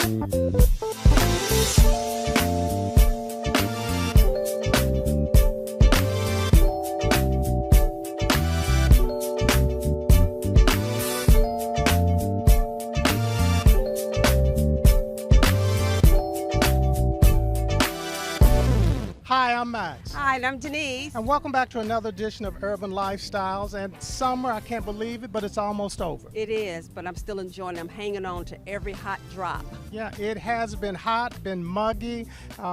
Hi, I'm Max. Hi, and I'm Denise. And welcome back to another edition of Urban Lifestyles. And summer, I can't believe it, but it's almost over. It is, but I'm still enjoying it. I'm hanging on to every hot drop. Yeah, it has been hot, been muggy.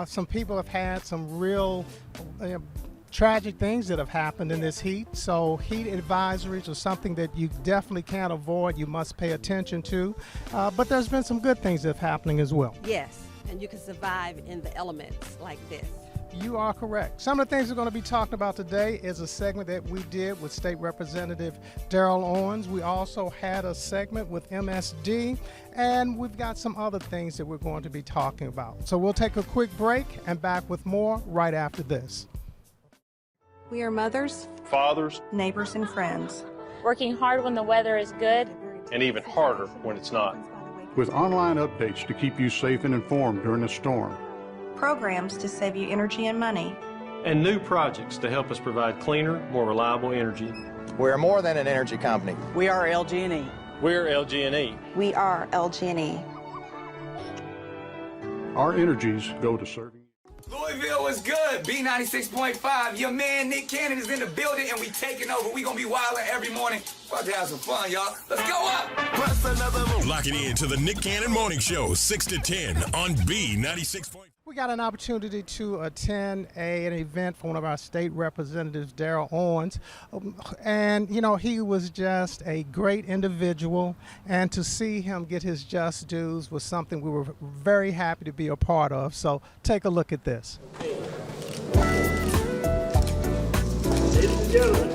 Some people have had some real tragic things that have happened in this heat. So heat advisories are something that you definitely can't avoid. You must pay attention to. But there's been some good things that have happening as well. Yes, and you can survive in the elements like this. You are correct. Some of the things we're going to be talking about today is a segment that we did with State Representative Daryl Owens. We also had a segment with MSD, and we've got some other things that we're going to be talking about. So we'll take a quick break and back with more right after this. We are mothers, fathers, neighbors, and friends. Working hard when the weather is good, and even harder when it's not. With online updates to keep you safe and informed during the storm. Programs to save you energy and money. And new projects to help us provide cleaner, more reliable energy. We're more than an energy company. We are LG&E. We're LG&E. We are LG&E. Our energies go to serving. Louisville was good. B96.5. Your man Nick Cannon is in the building, and we taking over. We gonna be wilding every morning. About to have some fun, y'all. Let's go up. Lock it in to the Nick Cannon Morning Show, 6 to 10 on B96.5. We got an opportunity to attend an event for one of our state representatives, Daryl Owens. And, you know, he was just a great individual. And to see him get his just dues was something we were very happy to be a part of. So take a look at this. Ladies and gentlemen,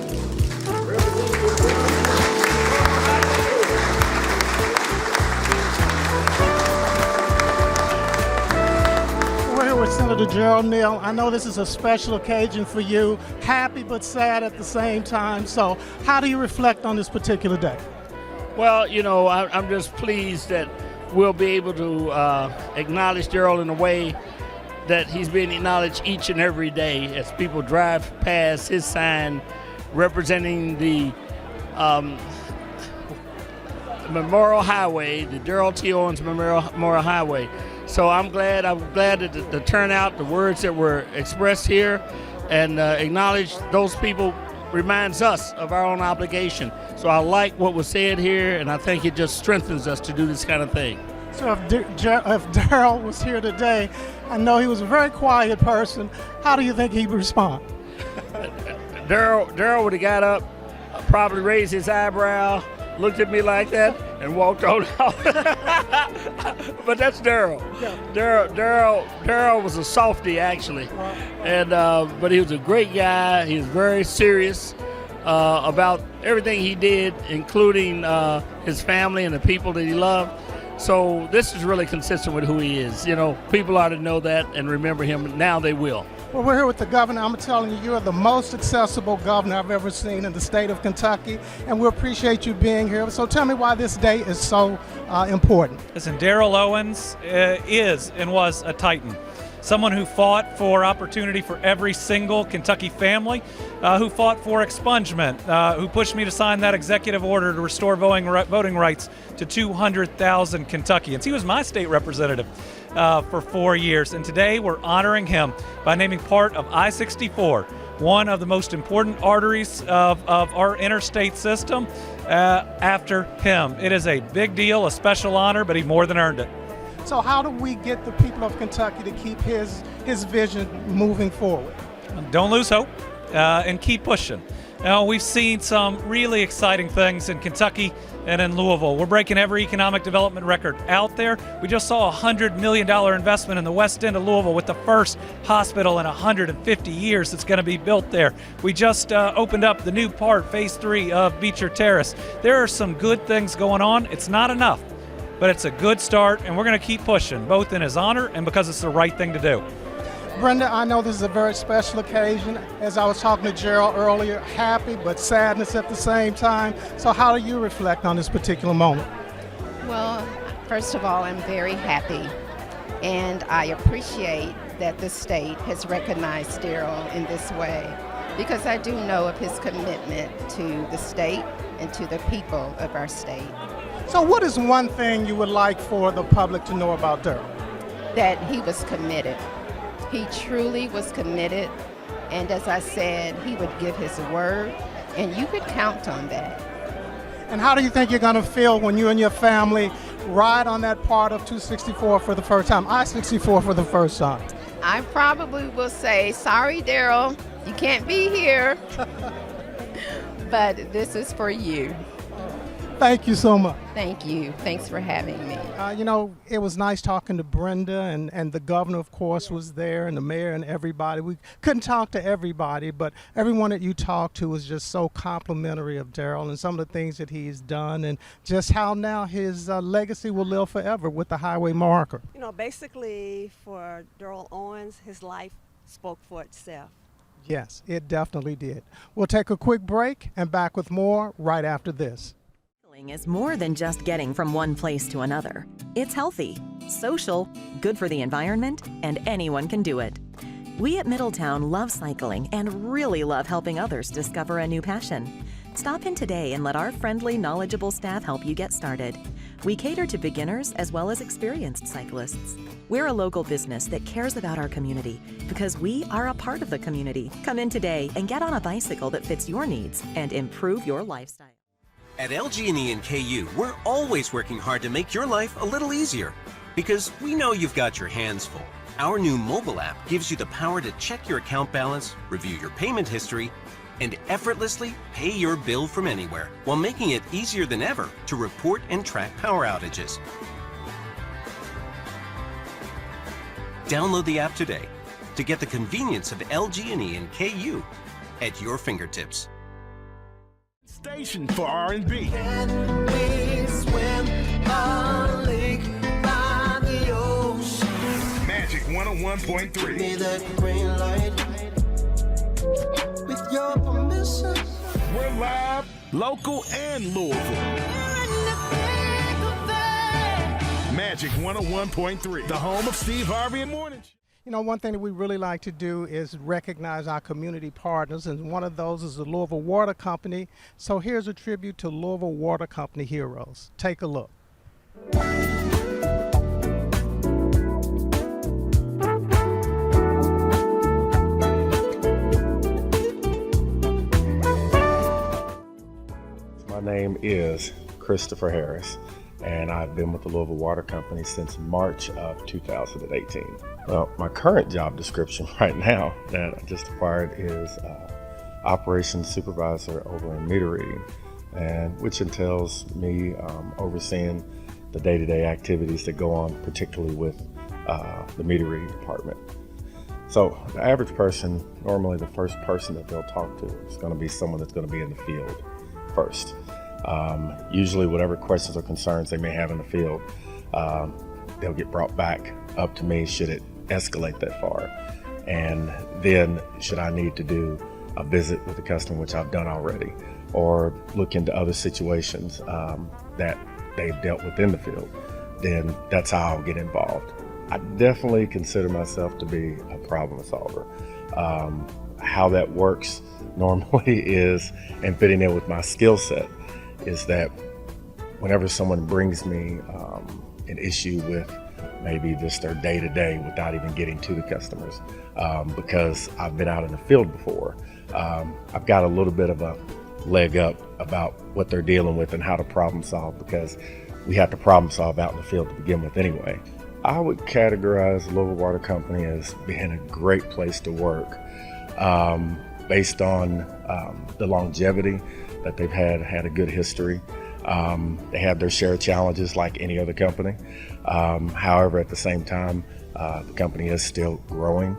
with Senator Gerald Neal. I know this is a special occasion for you, happy but sad at the same time. So how do you reflect on this particular day? Well, you know, I'm just pleased that we'll be able to acknowledge Gerald in a way that he's being acknowledged each and every day as people drive past his sign representing the Memorial Highway, the Daryl T. Owens Memorial Highway. So I'm glad that the turnout, the words that were expressed here and acknowledged those people reminds us of our own obligation. So I like what was said here, and I think it just strengthens us to do this kind of thing. So if Daryl was here today, I know he was a very quiet person. How do you think he'd respond? Daryl would have got up, probably raised his eyebrow, looked at me like that, and walked on out. But that's Daryl. Yeah. Daryl was a softie, actually, and but he was a great guy. He was very serious about everything he did, including his family and the people that he loved. So this is really consistent with who he is. You know, people ought to know that and remember him. Now they will. Well, we're here with the governor. I'm telling you, you're the most accessible governor I've ever seen in the state of Kentucky, and we appreciate you being here. So tell me why this day is so important. Listen, Daryl Owens is and was a Titan. Someone who fought for opportunity for every single Kentucky family, who fought for expungement, who pushed me to sign that executive order to restore voting rights to 200,000 Kentuckians. He was my state representative for 4 years, and today we're honoring him by naming part of I-64, one of the most important arteries of our interstate system, after him. It is a big deal, a special honor, but he more than earned it. So how do we get the people of Kentucky to keep his vision moving forward? Don't lose hope and keep pushing. Now, we've seen some really exciting things in Kentucky and in Louisville. We're breaking every economic development record out there. We just saw a $100 million investment in the west end of Louisville with the first hospital in 150 years that's going to be built there. We just opened up the new part, phase 3 of Beecher Terrace. There are some good things going on. It's not enough, but it's a good start, and we're going to keep pushing, both in his honor and because it's the right thing to do. Brenda, I know this is a very special occasion. As I was talking to Gerald earlier, happy but sadness at the same time. So how do you reflect on this particular moment? Well, First of all, I'm very happy, and I appreciate that the state has recognized Daryl in this way, because I do know of his commitment to the state and to the people of our state. So what is one thing you would like for the public to know about Daryl? That he was committed. He truly was committed, and as I said, he would give his word, and you could count on that. And how do you think you're going to feel when you and your family ride on that part of 264 for the first time, I-64 for the first time? I probably will say, sorry, Daryl, you can't be here, but this is for you. Thank you so much. Thank you. Thanks for having me. It was nice talking to Brenda, and the governor, of course, was there, and the mayor and everybody. We couldn't talk to everybody, but everyone that you talked to was just so complimentary of Daryl and some of the things that he's done, and just how now his legacy will live forever with the highway marker. Basically for Daryl Owens, his life spoke for itself. Yes, it definitely did. We'll take a quick break and back with more right after this. Is more than just getting from one place to another. It's healthy, social, good for the environment, and anyone can do it. We at Middletown love cycling and really love helping others discover a new passion. Stop in today and let our friendly, knowledgeable staff help you get started. We cater to beginners as well as experienced cyclists. We're a local business that cares about our community because we are a part of the community. Come in today and get on a bicycle that fits your needs and improve your lifestyle. At LG&E and KU, we're always working hard to make your life a little easier because we know you've got your hands full. Our new mobile app gives you the power to check your account balance, review your payment history, and effortlessly pay your bill from anywhere while making it easier than ever to report and track power outages. Download the app today to get the convenience of LG&E and KU at your fingertips. Station for R&B. Can we swim a lake by the ocean? Magic 101.3. Give me that green light. With your permission. We're live, local, and Louisville. Magic 101.3, the home of Steve Harvey and Morning. One thing that we really like to do is recognize our community partners, and one of those is the Louisville Water Company. So here's a tribute to Louisville Water Company heroes. Take a look. My name is Christopher Harris, and I've been with the Louisville Water Company since March of 2018. Well, my current job description right now that I just acquired is operations supervisor over in meter reading, and which entails me overseeing the day-to-day activities that go on, particularly with the meter reading department. So the average person, normally the first person that they'll talk to is going to be someone that's going to be in the field first. Usually whatever questions or concerns they may have in the field, they'll get brought back up to me should it escalate that far. And then should I need to do a visit with the customer, which I've done already, or look into other situations that they've dealt with in the field, then that's how I'll get involved. I definitely consider myself to be a problem solver. How that works normally is, and fitting in with my skill set, is that whenever someone brings me an issue with maybe just their day-to-day without even getting to the customers, because I've been out in the field before, I've got a little bit of a leg up about what they're dealing with and how to problem solve, because we have to problem solve out in the field to begin with anyway. I would categorize the Louisville Water Company as being a great place to work, based on the longevity that they've had a good history. They have their share of challenges like any other company. However, at the same time, the company is still growing.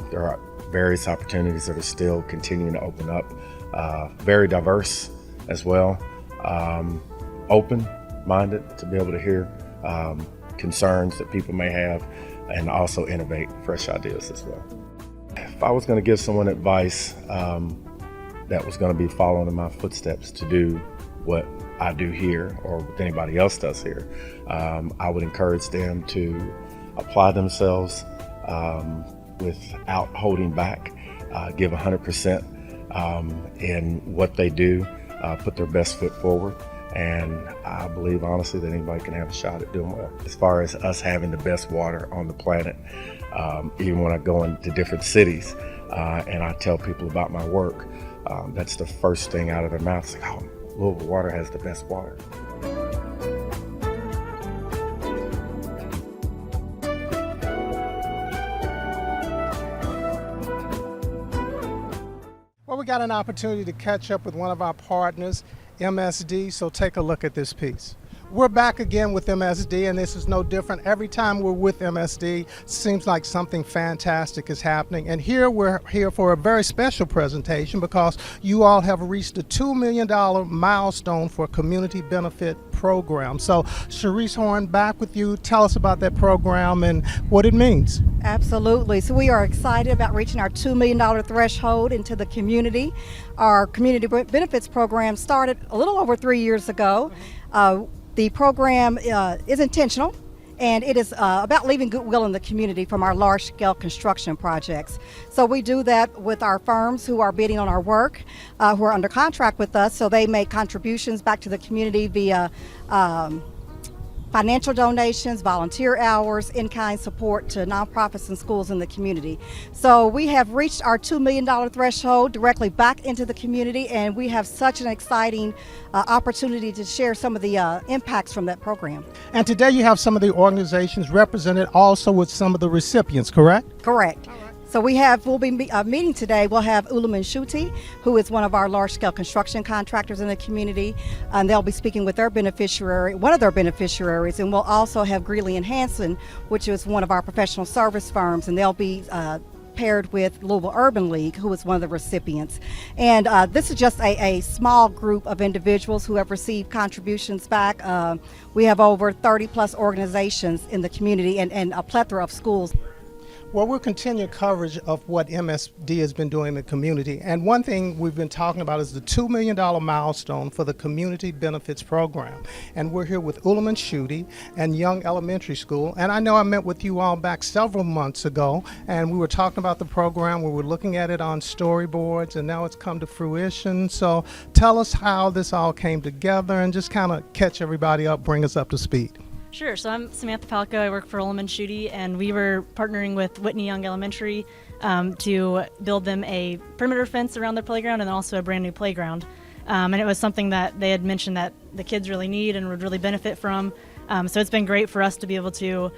There are various opportunities that are still continuing to open up. Very diverse as well. Open-minded to be able to hear concerns that people may have, and also innovate fresh ideas as well. If I was going to give someone advice that was going to be following in my footsteps to do what I do here or what anybody else does here. I would encourage them to apply themselves without holding back, give 100% in what they do, put their best foot forward. And I believe honestly that anybody can have a shot at doing well. As far as us having the best water on the planet, even when I go into different cities and I tell people about my work, that's the first thing out of their mouth. It's like, oh, Louisville Water has the best water. Well, we got an opportunity to catch up with one of our partners, MSD, so take a look at this piece. We're back again with MSD, and this is no different. Every time we're with MSD, seems like something fantastic is happening. And here we're here for a very special presentation because you all have reached the $2 million milestone for community benefit program. So, Sharice Horn, back with you. Tell us about that program and what it means. Absolutely. So we are excited about reaching our $2 million threshold into the community. Our community benefits program started a little over 3 years ago. The program is intentional, and it is about leaving goodwill in the community from our large-scale construction projects. So we do that with our firms who are bidding on our work, who are under contract with us, so they make contributions back to the community via financial donations, volunteer hours, in-kind support to nonprofits and schools in the community. So we have reached our $2 million threshold directly back into the community, and we have such an exciting opportunity to share some of the impacts from that program. And today you have some of the organizations represented also with some of the recipients, correct? Correct. So we'll be meeting today. We'll have Ulaman Shuti, who is one of our large-scale construction contractors in the community, and they'll be speaking with their beneficiary, one of their beneficiaries, and we'll also have Greeley and Hanson, which is one of our professional service firms, and they'll be paired with Louisville Urban League, who is one of the recipients. And this is just a small group of individuals who have received contributions back. We have over 30 plus organizations in the community and a plethora of schools. Well, we'll continue coverage of what MSD has been doing in the community. And one thing we've been talking about is the $2 million milestone for the Community Benefits Program. And we're here with Ulaman Shuti and Young Elementary School. And I know I met with you all back several months ago, and we were talking about the program. We were looking at it on storyboards, and now it's come to fruition. So tell us how this all came together and just kind of catch everybody up, bring us up to speed. Sure. So I'm Samantha Palco. I work for Ulaman Shuti, and we were partnering with Whitney Young Elementary to build them a perimeter fence around their playground and then also a brand new playground. And it was something that they had mentioned that the kids really need and would really benefit from. So it's been great for us to be able to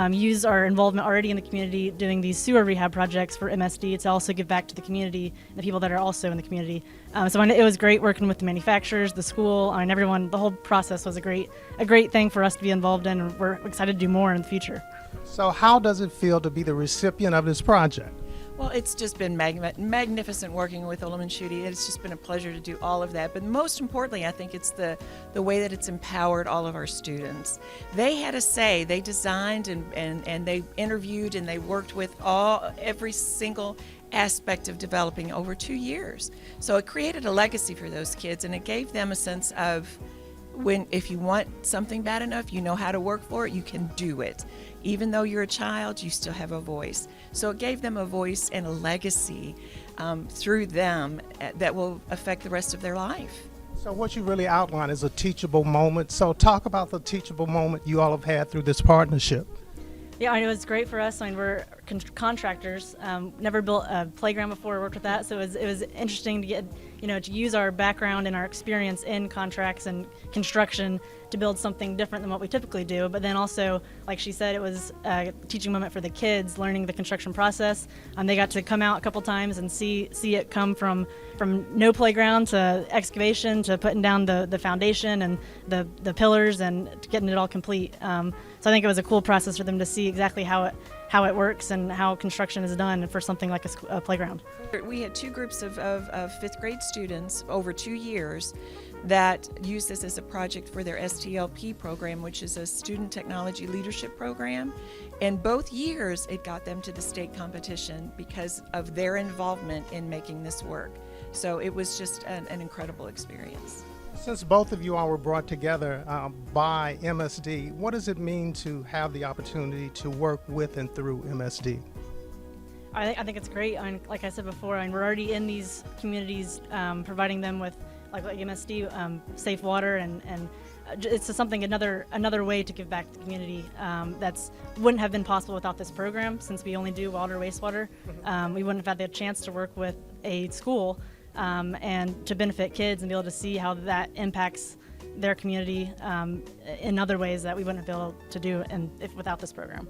use our involvement already in the community doing these sewer rehab projects for MSD to also give back to the community, the people that are also in the community. So it was great working with the manufacturers, the school, and everyone. The whole process was a great thing for us to be involved in, and we're excited to do more in the future. So how does it feel to be the recipient of this project? Well, it's just been magnificent working with Ulaman Shuti. It's just been a pleasure to do all of that. But most importantly, I think it's the way that it's empowered all of our students. They had a say. They designed and they interviewed and they worked with every single aspect of developing over 2 years. So it created a legacy for those kids, and it gave them a sense of if you want something bad enough, you know how to work for it, you can do it. Even though you're a child, you still have a voice. So it gave them a voice and a legacy through them that will affect the rest of their life. So what you really outline is a teachable moment. So talk about the teachable moment you all have had through this partnership. Yeah, it was great for us. I mean, we're contractors. Never built a playground before, worked with that, so it was interesting to get, to use our background and our experience in contracts and construction to build something different than what we typically do. But then also, like she said, it was a teaching moment for the kids, learning the construction process. They got to come out a couple times and see it come from no playground to excavation to putting down the foundation and the pillars and getting it all complete. So I think it was a cool process for them to see exactly how it works and how construction is done for something like a playground. We had 2 groups of 5th grade students over 2 years that used this as a project for their STLP program, which is a Student Technology Leadership Program. And both years it got them to the state competition because of their involvement in making this work. So it was just an incredible experience. Since both of you all were brought together by MSD, what does it mean to have the opportunity to work with and through MSD? I think it's great. I mean, like I said before, I mean, we're already in these communities, providing them with like MSD, safe water, and it's something another way to give back to the community that's wouldn't have been possible without this program. Since we only do water, wastewater, we wouldn't have had the chance to work with a school and to benefit kids and be able to see how that impacts their community in other ways that we wouldn't have been able to do without this program.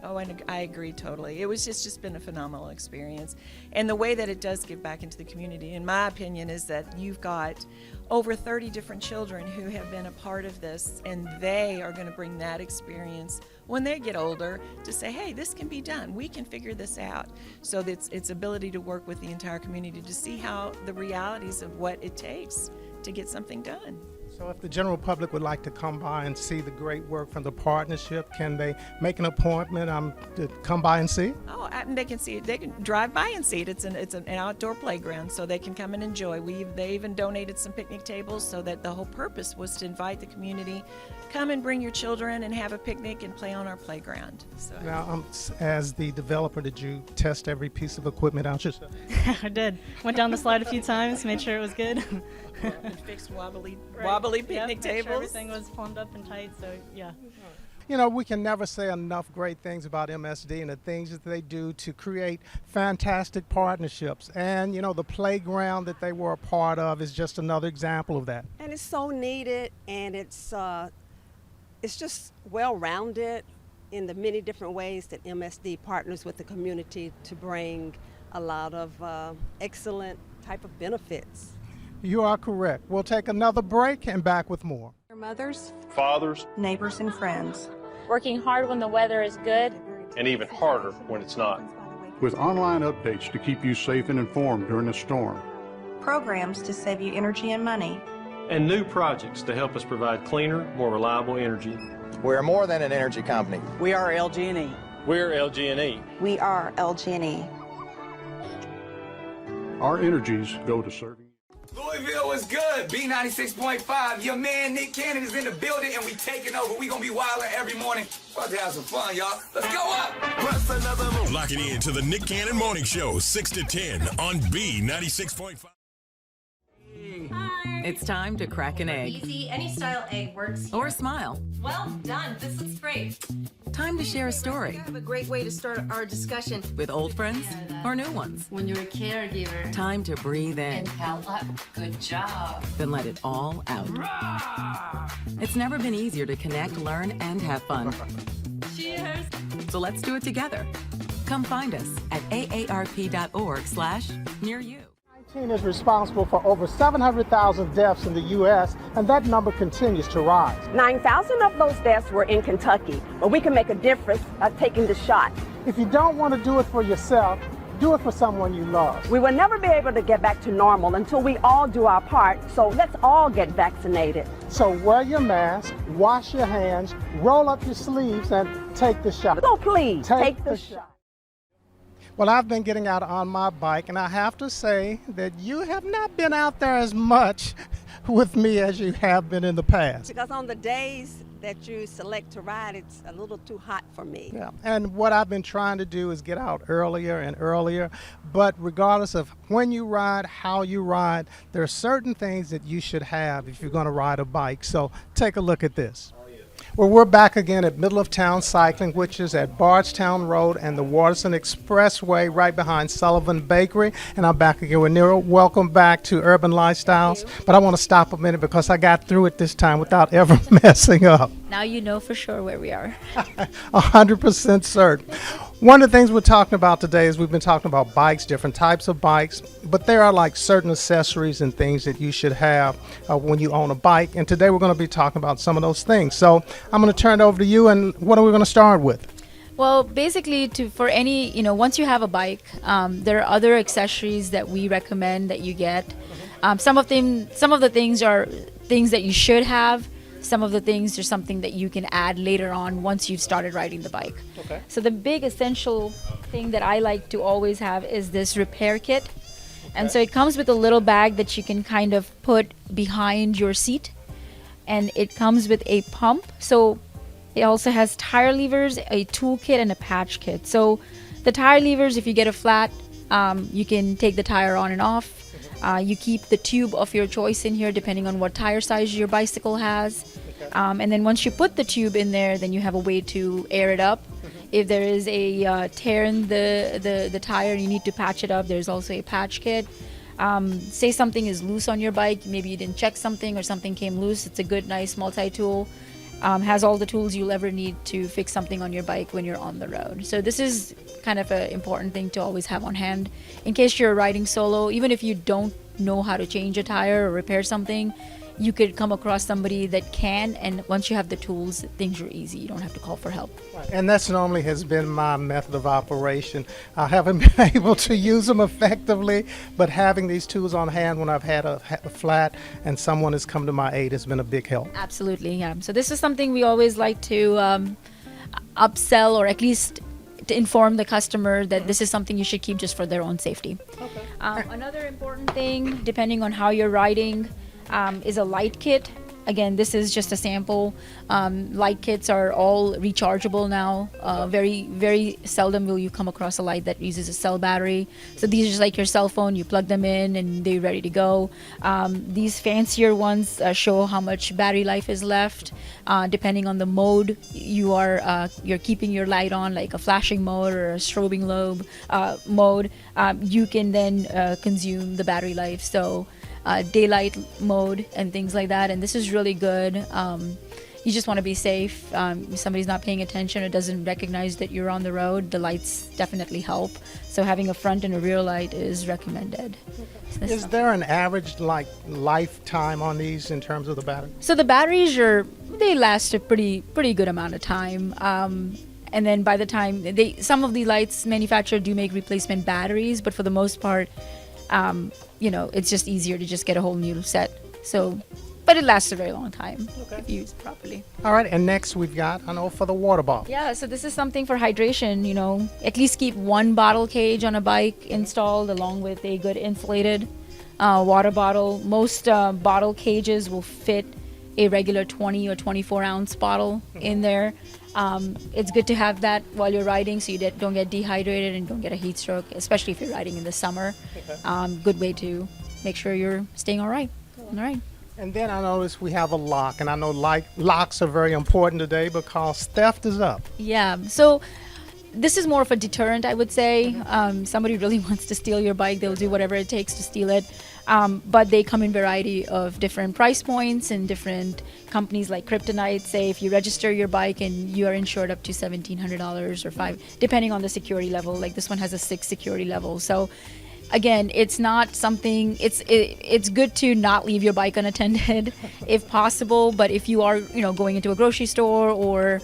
Oh, and I agree totally. It was just been a phenomenal experience. And the way that it does give back into the community, in my opinion, is that you've got over 30 different children who have been a part of this, and they are going to bring that experience when they get older to say, hey, this can be done. We can figure this out. So it's ability to work with the entire community to see how the realities of what it takes to get something done. So if the general public would like to come by and see the great work from the partnership, can they make an appointment to come by and see it? Oh, and they can see it. They can drive by and see it. It's an outdoor playground, so they can come and enjoy. They even donated some picnic tables, so that the whole purpose was to invite the community, come and bring your children and have a picnic and play on our playground. So. Now, as the developer, did you test every piece of equipment out yourself? I did. Went down the slide a few times, made sure it was good. And fixed wobbly picnic tables. Sure everything was plumbed up and tight, so yeah. You know, we can never say enough great things about MSD and the things that they do to create fantastic partnerships. And, you know, the playground that they were a part of is just another example of that. And it's so needed, and it's just well-rounded in the many different ways that MSD partners with the community to bring a lot of excellent type of benefits. You are correct. We'll take another break and back with more. Your mothers, Fathers, neighbors, and friends. Working hard when the weather is good. and even harder when it's not. with online updates to keep you safe and informed during the storm. Programs to save you energy and money. And new projects to help us provide cleaner, more reliable energy. We're more than an energy company. We are LG&E. We're LG&E. We are LG&E. Our energies go to serving. Louisville was good. B96.5. Your man Nick Cannon is in the building, and we taking over. We gonna be wilding every morning. About to have some fun, y'all. Let's go up. Plus another move. Lock it in to the Nick Cannon Morning Show, 6 to 10 on B96.5. Hi. It's time to crack an egg. Easy, any style egg works. Or smile. Well done. This looks great. Time to share a story. We have a great way to start our discussion. With old friends or new ones. When you're a caregiver. Time to breathe in. And how up. Good job. Then let it all out. Rah! It's never been easier to connect, learn, and have fun. Cheers. So let's do it together. Come find us at aarp.org/near-you. COVID-19 is responsible for over 700,000 deaths in the U.S., and that number continues to rise. 9,000 of those deaths were in Kentucky, but we can make a difference by taking the shot. If you don't want to do it for yourself, do it for someone you love. We will never be able to get back to normal until we all do our part, so let's all get vaccinated. So wear your mask, wash your hands, roll up your sleeves, and take the shot. So please, take the shot. Well, I've been getting out on my bike, and I have to say that you have not been out there as much with me as you have been in the past. Because on the days that you select to ride, it's a little too hot for me. Yeah, and what I've been trying to do is get out earlier and earlier, but regardless of when you ride, how you ride, there are certain things that you should have if you're going to ride a bike. So take a look at this. Well, we're back again at Middle of Town Cycling, which is at Bardstown Road and the Waterson Expressway right behind Sullivan Bakery. And I'm back again with Nero. Welcome back to Urban Lifestyles. But I want to stop a minute because I got through it this time without ever messing up. Now you know for sure where we are. 100% certain. One of the things we're talking about today is we've been talking about bikes, different types of bikes, but there are like certain accessories and things that you should have when you own a bike. And today we're going to be talking about some of those things. So I'm going to turn it over to you, and what are we going to start with? Well, basically, for any, once you have a bike, there are other accessories that we recommend that you get. Some of the things are things that you should have. Some of the things are something that you can add later on once you've started riding the bike. Okay. So the big essential thing that I like to always have is this repair kit. And so it comes with a little bag that you can kind of put behind your seat, and it comes with a pump. So it also has tire levers, a toolkit, and a patch kit. So the tire levers, if you get a flat, you can take the tire on and off. You keep the tube of your choice in here depending on what tire size your bicycle has. And then once you put the tube in there, then you have a way to air it up. If there is a tear in the tire and you need to patch it up, there's also a patch kit. Say something is loose on your bike, maybe you didn't check something or something came loose, it's a good, nice multi-tool. Has all the tools you'll ever need to fix something on your bike when you're on the road. So this is kind of an important thing to always have on hand in case you're riding solo. Even if you don't know how to change a tire or repair something, you could come across somebody that can, and once you have the tools, things are easy. You don't have to call for help. And that's normally has been my method of operation. I haven't been able to use them effectively, but having these tools on hand when I've had a flat and someone has come to my aid has been a big help. Absolutely, yeah. So this is something we always like to upsell, or at least to inform the customer that this is something you should keep just for their own safety. Okay. Another important thing, depending on how you're riding, is a light kit. Again, this is just a sample. Light kits are all rechargeable now. Very, very seldom will you come across a light that uses a cell battery. So these are just like your cell phone. You plug them in and they're ready to go. These fancier ones show how much battery life is left. Depending on the mode you're keeping your light on, like a flashing mode or a strobing mode, you can then consume the battery life. So daylight mode and things like that, and this is really good. You just want to be safe. If somebody's not paying attention or doesn't recognize that you're on the road, the lights definitely help. So having a front and a rear light is recommended. Is there an average lifetime on these in terms of the battery? So the batteries they last a pretty good amount of time. And then by the time some of the lights manufacturers do make replacement batteries, but for the most part, it's just easier to just get a whole new set. So, but it lasts a very long time if used properly. All right, and next we've got, for the water bottle. Yeah, so this is something for hydration, at least keep one bottle cage on a bike installed along with a good insulated water bottle. Most bottle cages will fit a regular 20 or 24 ounce bottle in there. It's good to have that while you're riding so you don't get dehydrated and don't get a heat stroke, especially if you're riding in the summer. Good way to make sure you're staying all right. All right. And then I noticed we have a lock, and I know locks are very important today because theft is up. Yeah, so this is more of a deterrent, I would say. Somebody really wants to steal your bike, they'll do whatever it takes to steal it. But they come in variety of different price points, and different companies like Kryptonite say if you register your bike and you are insured up to $1,700 or $500, depending on the security level. Like this one has a 6 security level. So again, it's not something, it's good to not leave your bike unattended if possible. But if you are going into a grocery store, or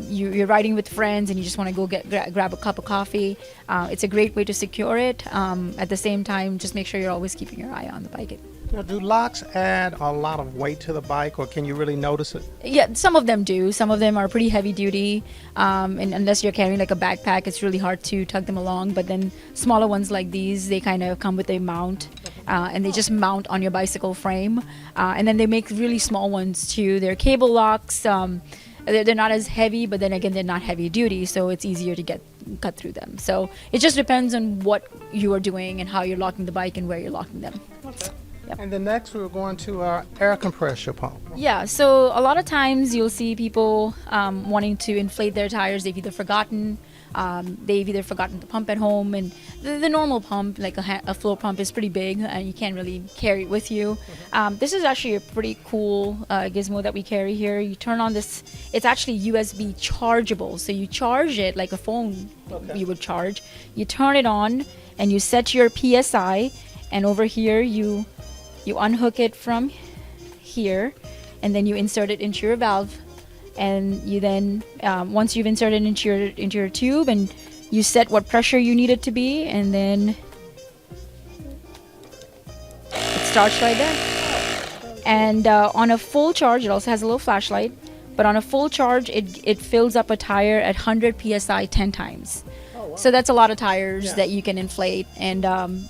you're riding with friends and you just want to go grab a cup of coffee, it's a great way to secure it. At the same time, just make sure you're always keeping your eye on the bike. Now, do locks add a lot of weight to the bike, or can you really notice it? Yeah, some of them do. Some of them are pretty heavy duty, and unless you're carrying like a backpack, it's really hard to tug them along. But then smaller ones like these, they kind of come with a mount, and they just mount on your bicycle frame. And then they make really small ones too. They're cable locks. They're not as heavy, but then again, they're not heavy duty, so it's easier to cut through them. So it just depends on what you are doing and how you're locking the bike and where you're locking them. Okay. Yep. And then next we're going to our air compressor pump. Yeah, so a lot of times you'll see people wanting to inflate their tires. They've either forgotten the pump at home, and the normal pump, like a floor pump, is pretty big and you can't really carry it with you. This is actually a pretty cool gizmo that we carry here. You turn on this, it's actually USB chargeable, so you charge it like a phone you would charge. You turn it on and you set your PSI, and over here you unhook it from here, and then you insert it into your valve. And you then, once you've inserted it into your tube, and you set what pressure you need it to be, and then it starts right there. And on a full charge, it also has a little flashlight, but on a full charge, it fills up a tire at 100 psi 10 times. So that's a lot of tires that you can inflate, and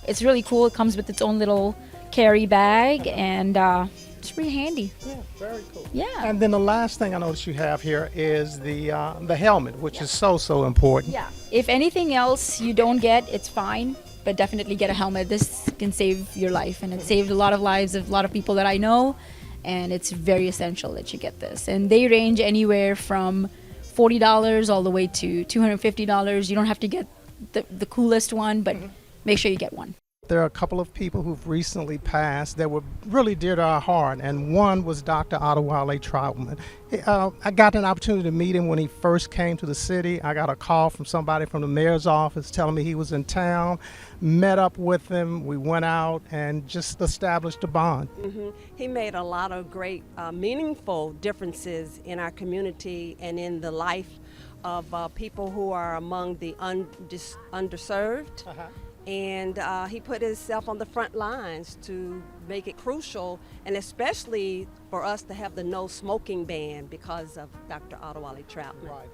it's really cool. It comes with its own little carry bag, and it's pretty handy. Yeah, very cool. Yeah. And then the last thing I noticed you have here is the helmet, which is so important. Yeah. If anything else you don't get, it's fine, but definitely get a helmet. This can save your life, and it saved a lot of lives of a lot of people that I know, and it's very essential that you get this. And they range anywhere from $40 all the way to $250. You don't have to get the coolest one, but make sure you get one. There are a couple of people who've recently passed that were really dear to our heart, and one was Dr. Adewale Troutman. I got an opportunity to meet him when he first came to the city. I got a call from somebody from the mayor's office telling me he was in town, met up with him, we went out and just established a bond. He made a lot of great, meaningful differences in our community and in the life of people who are among the underserved. And he put himself on the front lines to make it crucial, and especially for us to have the no smoking ban because of Dr. Adewale Troutman. Right.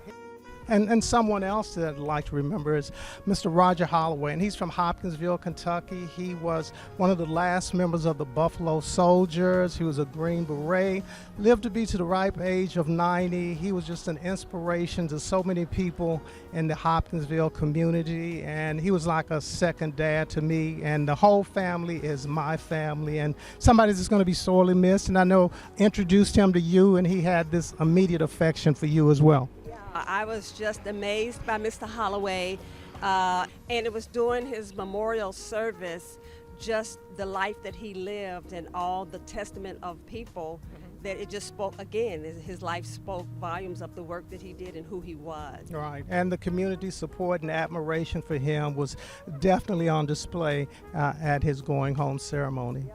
And someone else that I'd like to remember is Mr. Roger Holloway, and he's from Hopkinsville, Kentucky. He was one of the last members of the Buffalo Soldiers. He was a Green Beret, lived to be to the ripe age of 90. He was just an inspiration to so many people in the Hopkinsville community, and he was like a second dad to me, and the whole family is my family, and somebody that's going to be sorely missed. And I know introduced him to you, and he had this immediate affection for you as well. I was just amazed by Mr. Holloway, and it was during his memorial service, just the life that he lived and all the testament of people that it just spoke again. His life spoke volumes of the work that he did and who he was. Right, and the community support and admiration for him was definitely on display at his going home ceremony.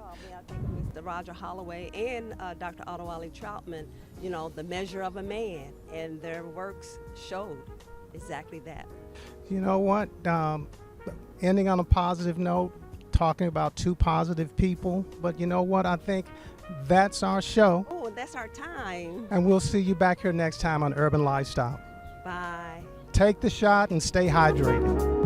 Mr. Roger Holloway and Dr. Adewale Troutman, you know, the measure of a man, and their works showed exactly that. You know what? Ending on a positive note, talking about two positive people, but you know what? I think that's our show. Oh, that's our time. And we'll see you back here next time on Urban Lifestyle. Bye. Take the shot and stay hydrated.